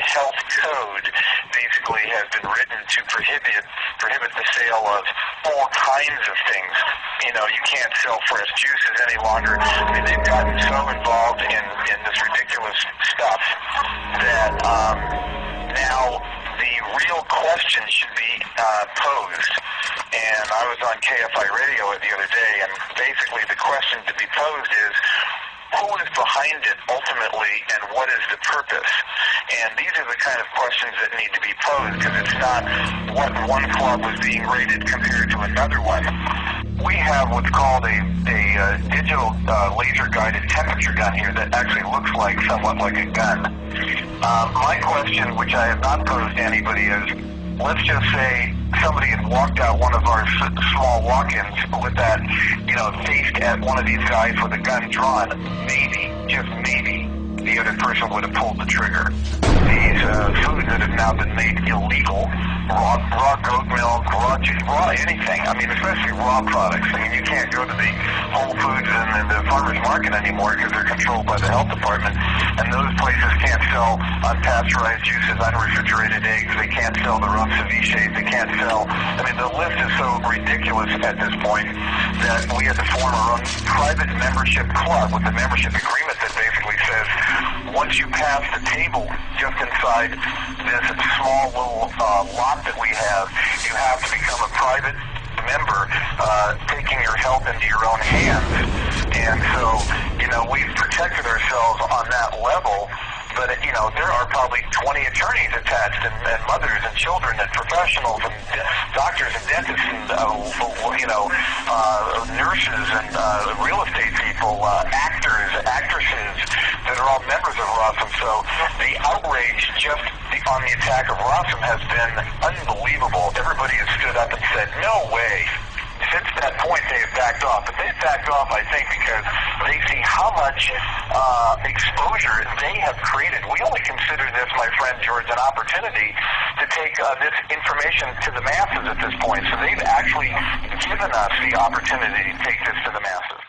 the health code basically has been written to prohibit the sale of all kinds of things. You know, you can't sell fresh juices any longer. I mean, they've gotten so involved in this ridiculous stuff that now the real question should be posed. And I was on KFI radio the other day, and basically the question to be posed is, who is behind it ultimately, and what is the purpose? And these are the kind of questions that need to be posed, because it's not what one club was being rated compared to another one. We have what's called a digital laser-guided temperature gun here that actually looks somewhat like a gun. My question, which I have not posed to anybody, is, let's just say somebody had walked out one of our small walk-ins with that, faced at one of these guys with a gun drawn. Maybe, just maybe, the other person would have pulled the trigger. These foods that have now been made illegal, raw goat milk, raw anything. I mean, especially raw products. I mean, you can't go to the Whole Foods and the farmer's market anymore because they're controlled by the health department. And those places can't sell unpasteurized juices, unrefrigerated eggs. They can't sell their own ceviche. They can't sell. I mean, the list is so ridiculous at this point that we had to form our own private membership club with a membership agreement that basically says once you pass the table just inside this small little lot that we have, you have to become a private member, taking your health into your own hands. And so, we've protected ourselves on that level, but, there are probably 20 attorneys attached, and mothers and children and professionals and doctors and dentists and, nurses and real estate people, actors, actresses that are all members of Rossum. So the outrage just on the attack of Rossum has been unbelievable. Everybody has stood up and said, no way. Since that point, they have backed off. But they've backed off, I think, because they see how much exposure they have created. We only consider this, my friend George, an opportunity to take this information to the masses at this point. So they've actually given us the opportunity to take this to the masses.